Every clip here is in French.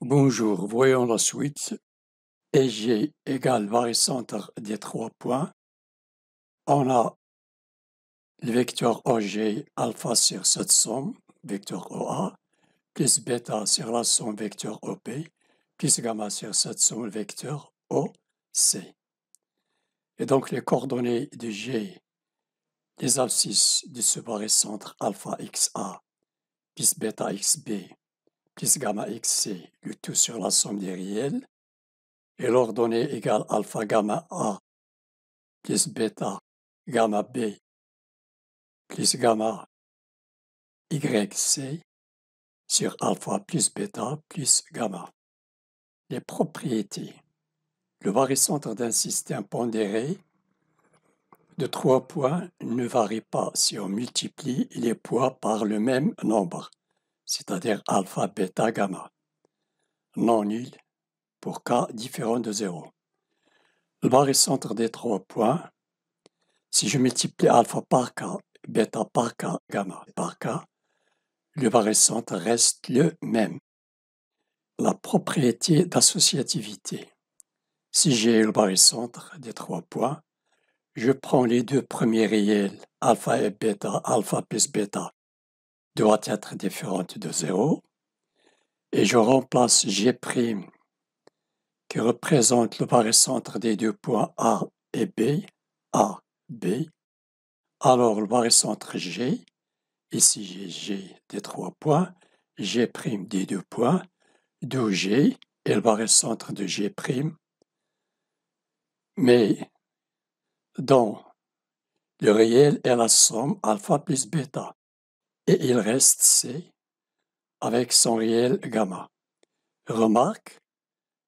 Bonjour, voyons la suite. EG égale barycentre des 3 points. On a le vecteur OG alpha sur cette somme, vecteur OA, plus bêta sur la somme vecteur OB, plus gamma sur cette somme vecteur OC. Et donc les coordonnées de G, les abscisses de ce barycentre alpha XA, plus bêta XB, plus gamma XC, le tout sur la somme des réels, et l'ordonnée égale alpha gamma A plus bêta gamma B plus gamma YC sur alpha plus bêta plus gamma. Les propriétés. Le barycentre d'un système pondéré de 3 points ne varie pas si on multiplie les poids par le même nombre, c'est-à-dire alpha, bêta, gamma. Non nul pour k différent de 0. Le barycentre des 3 points, si je multiplie alpha par k, bêta par k, gamma par k, le barycentre reste le même. La propriété d'associativité. Si j'ai le barycentre des 3 points, je prends les deux premiers réels, alpha et bêta, alpha plus bêta, doit être différente de 0, et je remplace G', qui représente le barycentre des deux points A et B, A, B. Alors le barycentre G, ici j'ai G des 3 points, G' des 2 points, d'où G est le barycentre de G', mais dont le réel est la somme alpha plus bêta, et il reste C avec son réel gamma. Remarque,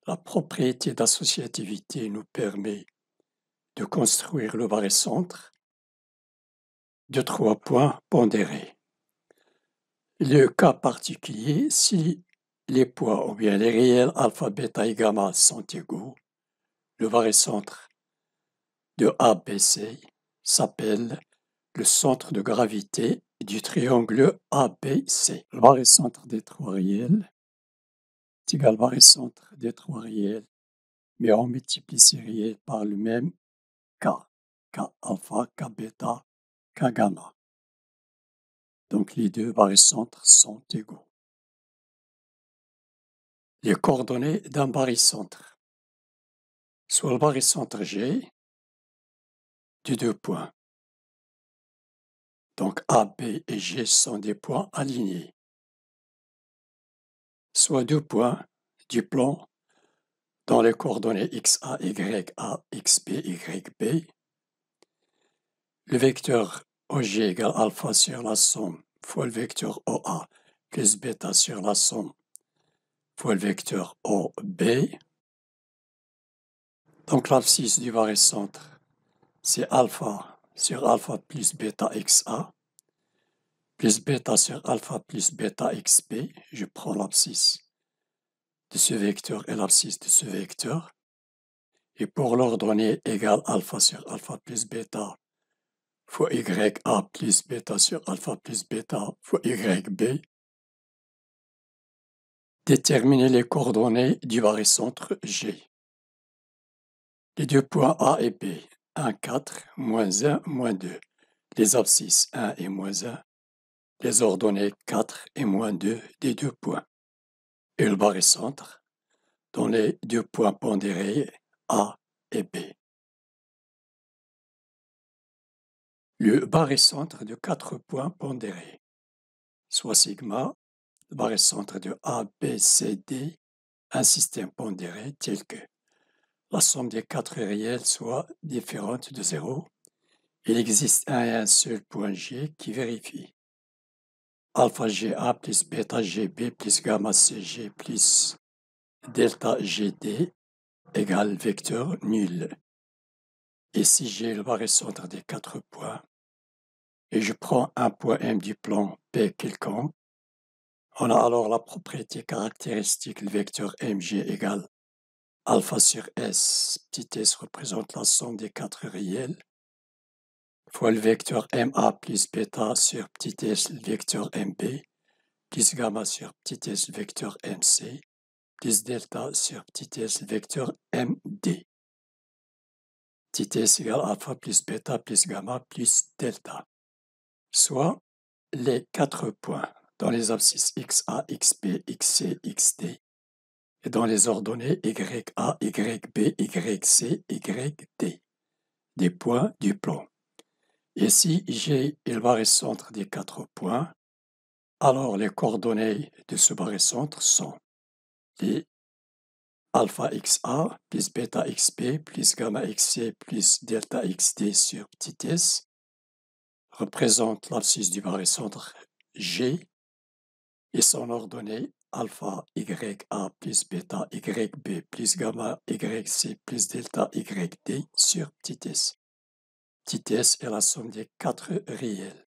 la propriété d'associativité nous permet de construire le barycentre de 3 points pondérés. Le cas particulier, si les poids ou bien les réels alpha, bêta et gamma sont égaux, le barycentre de ABC s'appelle le centre de gravité du triangle ABC. Le barycentre des 3 réels est égal au barycentre des 3 réels, mais on multiplie ces réels par le même K. K alpha, K bêta, K gamma. Donc les deux barycentres sont égaux. Les coordonnées d'un barycentre. Soit le barycentre G de 2 points. Donc A, B et G sont des points alignés. Soit 2 points du plan dans les coordonnées XA, YA, XB, YB. Le vecteur OG égale alpha sur la somme fois le vecteur OA plus bêta sur la somme fois le vecteur OB. Donc l'abscisse du barycentre, c'est alpha sur alpha plus bêta XA plus bêta sur alpha plus bêta XB. Je prends l'abscisse de ce vecteur et l'abscisse de ce vecteur. Et pour l'ordonnée égale alpha sur alpha plus bêta fois YA plus bêta sur alpha plus bêta fois YB. Déterminer les coordonnées du barycentre G. Les deux points A et B, 1, 4, moins 1, moins 2. Les abscisses 1 et moins 1. Les ordonnées 4 et moins 2 des deux points. Et le barycentre dans les deux points pondérés A et B. Le barycentre de 4 points pondérés, soit sigma, le barycentre de A, B, C, D, un système pondéré tel que la somme des 4 réels soit différente de 0. Il existe un et un seul point G qui vérifie. Alpha GA plus bêta GB plus gamma CG plus delta GD égale vecteur nul. Et si j'ai le barycentre des 4 points, et je prends un point M du plan P quelconque, on a alors la propriété caractéristique, le vecteur MG égale alpha sur S, petit s représente la somme des 4 réels, fois le vecteur MA plus bêta sur petit s, le vecteur MB, plus gamma sur petit s, le vecteur MC, plus delta sur petit s vecteur MD. Petit s égale alpha plus bêta plus gamma plus delta. Soit les 4 points dans les abscisses XA, XB, XC, XD et dans les ordonnées YA, YB, YC, YD, des points du plan. Et si G est le barycentre des 4 points, alors les coordonnées de ce barycentre sont les alpha XA plus bêta XB plus gamma XC plus delta XD sur petit s représente l'abscisse du barycentre G et son ordonnée alpha YA plus bêta YB plus gamma YC plus delta YD sur petit s. Petit s est la somme des 4 réels.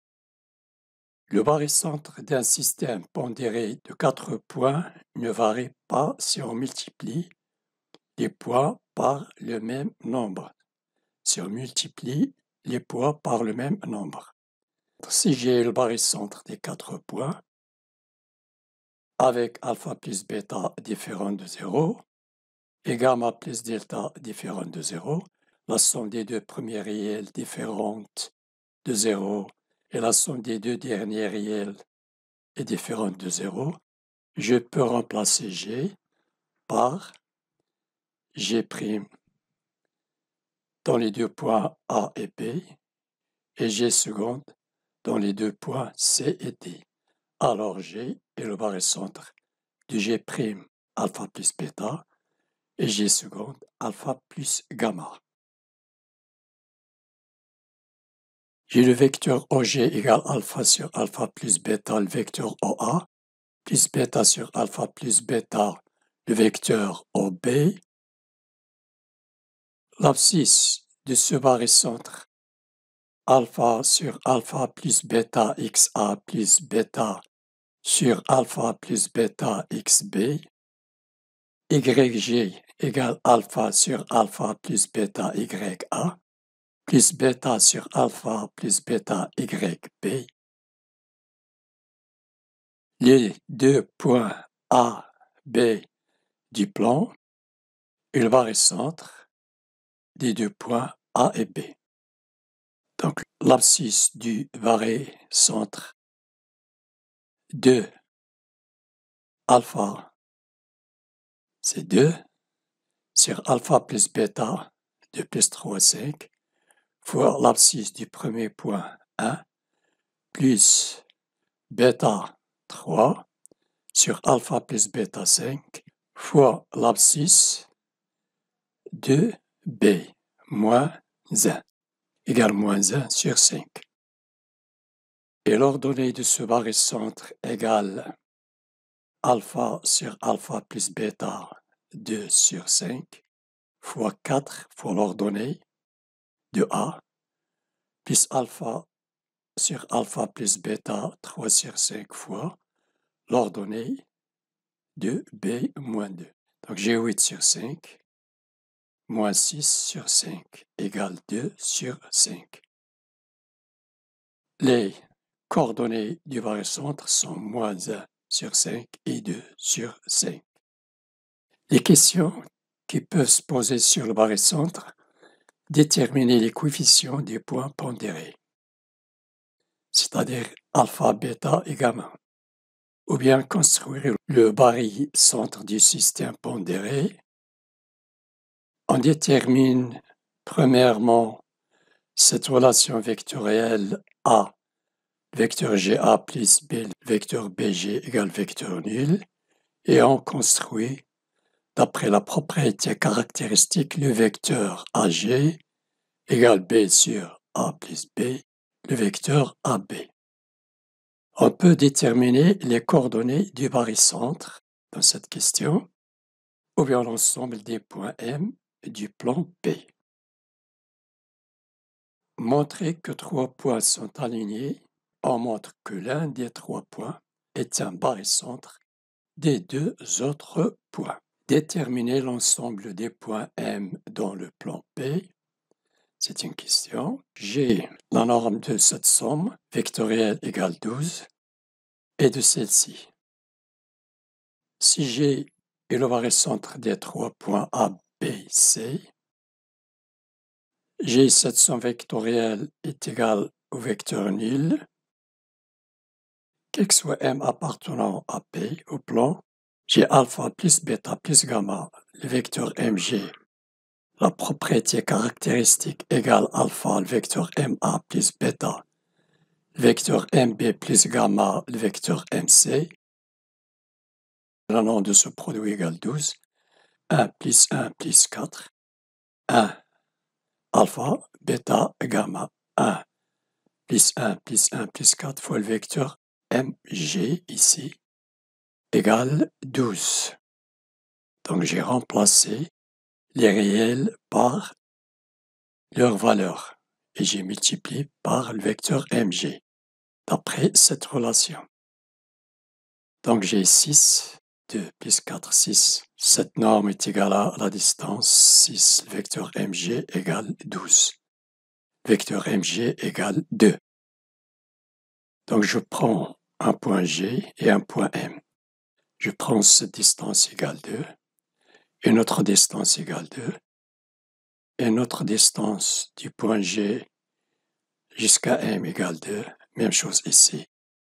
Le barycentre d'un système pondéré de 4 points ne varie pas si on multiplie les poids par le même nombre. Si on multiplie les poids par le même nombre. Si j'ai le barycentre des 4 points, avec alpha plus bêta différent de 0 et gamma plus delta différent de 0, la somme des deux premiers réels différentes de 0 et la somme des deux derniers réels est différente de 0, je peux remplacer G par G' dans les deux points A et B et G seconde dans les deux points C et D. Alors G est le barycentre de G' alpha plus bêta et G seconde alpha plus gamma. J'ai le vecteur OG égale alpha sur alpha plus bêta, le vecteur OA, plus bêta sur alpha plus bêta, le vecteur OB. L'abscisse de ce barycentre alpha sur alpha plus bêta XA plus bêta sur alpha plus bêta XB, YG égale alpha sur alpha plus bêta YA, plus bêta sur alpha plus bêta YB. Les deux points A, B du plan et le barycentre des deux points A et B. Donc, l'abscisse du barycentre de alpha, c'est 2, sur alpha plus bêta, 2 plus 3, 5, fois l'abscisse du premier point 1, plus bêta 3, sur alpha plus bêta 5, fois l'abscisse de B, moins 1, égale moins 1 sur 5. Et l'ordonnée de ce barycentre égale alpha sur alpha plus bêta 2 sur 5 fois 4 fois l'ordonnée de A plus alpha sur alpha plus bêta 3 sur 5 fois l'ordonnée de B moins 2. Donc j'ai 8 sur 5 moins 6 sur 5 égale 2 sur 5. Les coordonnées du barycentre sont moins 1 sur 5 et 2 sur 5. Les questions qui peuvent se poser sur le barycentre, déterminer les coefficients des points pondérés, c'est-à-dire alpha, bêta et gamma, ou bien construire le barycentre du système pondéré. On détermine premièrement cette relation vectorielle A, vecteur GA plus B, vecteur BG égale vecteur nul, et on construit, d'après la propriété caractéristique, le vecteur AG égale B sur A plus B, le vecteur AB. On peut déterminer les coordonnées du barycentre dans cette question, ou bien l'ensemble des points M du plan P. Montrer que 3 points sont alignés, on montre que l'un des 3 points est un barycentre des 2 autres points. Déterminer l'ensemble des points M dans le plan P, c'est une question. J'ai la norme de cette somme vectorielle égale 12 et de celle-ci. Si j'ai et le barycentre des 3 points A, B, C. G, cette somme vectorielle est égale au vecteur nul, quel que soit M appartenant à P au plan, G alpha plus bêta plus gamma, le vecteur MG, la propriété caractéristique égale alpha, le vecteur MA plus bêta, le vecteur MB plus gamma, le vecteur MC. Le nom de ce produit égale 12. 1 plus 1 plus 4. 1 alpha, bêta, gamma. 1 plus 1 plus 1 plus 4 fois le vecteur MG ici égale 12. Donc j'ai remplacé les réels par leur valeur et j'ai multiplié par le vecteur MG d'après cette relation. Donc j'ai 6, 2 plus 4, 6. Cette norme est égale à la distance 6, le vecteur MG égale 12. Vecteur MG égale 2. Donc je prends un point G et un point M. Je prends cette distance égale 2, une autre distance égale 2, et notre distance du point G jusqu'à M égale 2, même chose ici.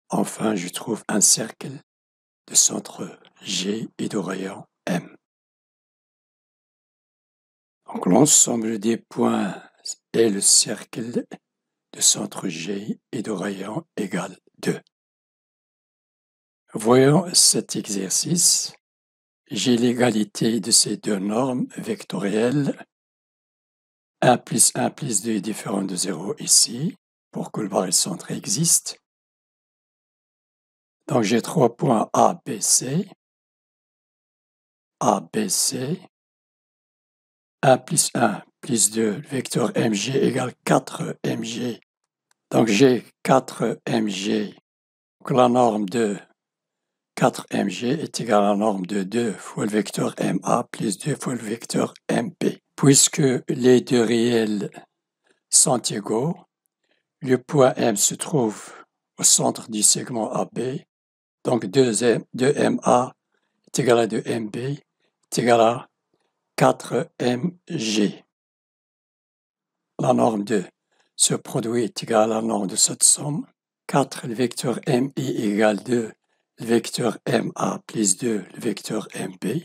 Enfin, je trouve un cercle de centre G et de rayon M. Donc l'ensemble des points est le cercle de centre G et de rayon égale 2. Voyons cet exercice. J'ai l'égalité de ces deux normes vectorielles. 1 plus 1 plus 2 est différent de 0 ici, pour que le barycentre existe. Donc j'ai 3 points A, B, C. A, B, C. 1 plus 1 plus 2, le vecteur MG égale 4 MG. Donc j'ai 4 MG. Donc la norme de 4 MG est égale à la norme de 2 fois le vecteur MA plus 2 fois le vecteur MP. Puisque les deux réels sont égaux, le point M se trouve au centre du segment AB. Donc 2MA est égal à 2MB est égal à 4MG. La norme de ce produit est égale à la norme de cette somme. 4, le vecteur MI égale 2, le vecteur MA plus 2, le vecteur MB.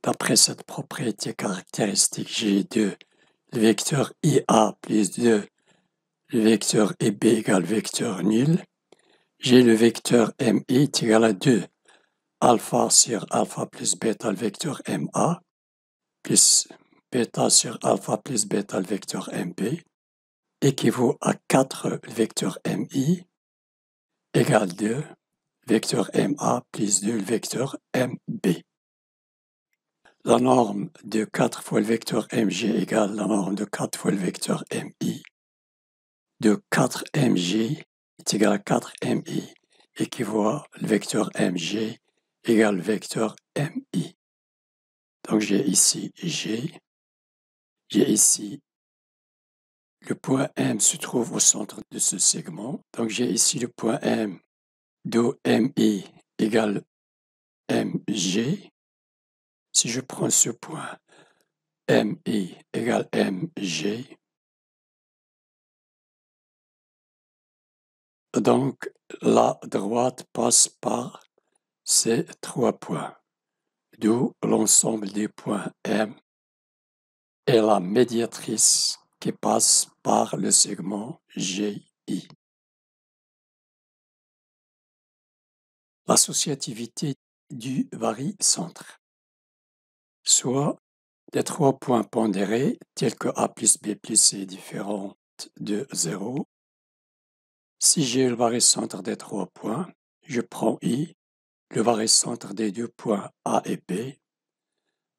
D'après cette propriété caractéristique, j'ai 2, le vecteur IA plus 2, le vecteur EB égale vecteur nul. J'ai le vecteur MI est égal à 2, alpha sur alpha plus bêta, le vecteur MA, plus bêta sur alpha plus bêta, le vecteur MB, équivaut à 4, le vecteur MI, égale 2, vecteur MA plus 2, le vecteur MB. La norme de 4 fois le vecteur MG égale la norme de 4 fois le vecteur MI. De 4 MG est égal à 4 MI, équivaut à le vecteur MG égale le vecteur MI. Donc j'ai ici G, j'ai ici le point M se trouve au centre de ce segment. Donc j'ai ici le point M, d'où MI égale MG. Si je prends ce point MI égale MG, donc la droite passe par ces 3 points, d'où l'ensemble des points M et la médiatrice qui passe par le segment GI. L'associativité du barycentre, soit les 3 points pondérés tels que A plus B plus C est différente de 0. Si j'ai le barycentre des 3 points, je prends I, le barycentre des 2 points A et B,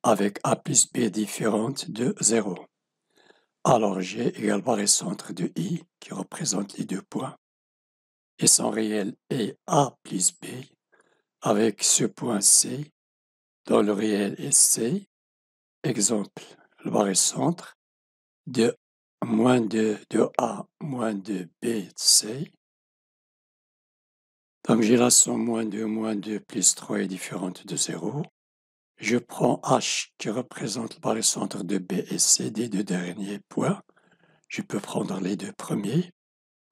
avec A plus B différente de 0. Alors G égale barycentre de I, qui représente les 2 points, et son réel est A plus B, avec ce point C, dont le réel est C. Exemple, le barycentre de moins 2 de A moins 2 B, C. Donc j'ai la somme moins 2 plus 3 est différente de 0. Je prends H qui représente le barycentre de B et C des deux derniers points. Je peux prendre les deux premiers.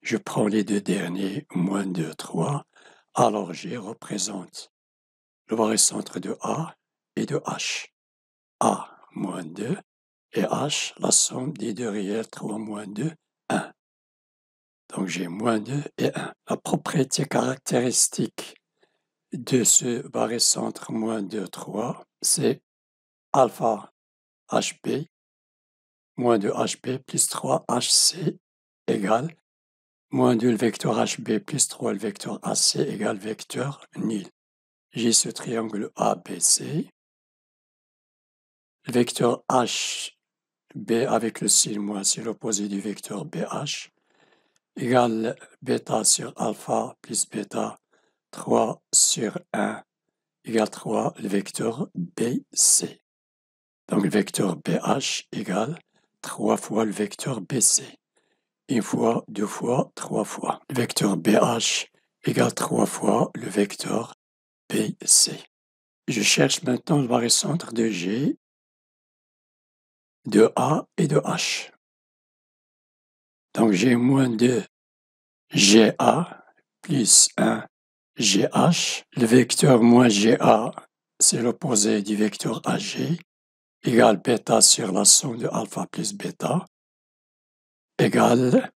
Je prends les deux derniers, moins 2, 3. Alors G représente le barycentre de A et de H. A moins 2 et H, la somme des deux réels 3 moins 2, 1. Donc j'ai moins 2 et 1. La propriété caractéristique de ce barycentre moins 2, 3, c'est alpha HB moins 2 HB plus 3 HC égale moins 2 le vecteur HB plus 3 le vecteur AC égale vecteur nul. J'ai ce triangle ABC. Le vecteur HB avec le signe moins, c'est l'opposé du vecteur BH, égale bêta sur alpha plus bêta, 3 sur 1 égale 3, le vecteur BC. Donc le vecteur BH égale 3 fois le vecteur BC. Une fois, deux fois, trois fois. Le vecteur BH égale 3 fois le vecteur BC. Je cherche maintenant le barycentre de G, de A et de H. Donc j'ai moins 2 GA plus 1 GH. Le vecteur moins GA, c'est l'opposé du vecteur AG, égale bêta sur la somme de alpha plus bêta, égale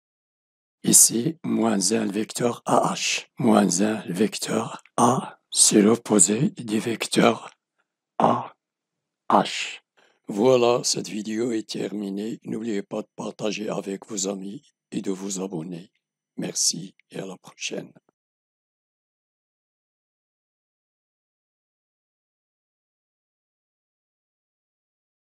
ici moins 1 le vecteur AH. Moins 1 le vecteur A, c'est l'opposé du vecteur AH. Voilà, cette vidéo est terminée. N'oubliez pas de partager avec vos amis et de vous abonner. Merci et à la prochaine.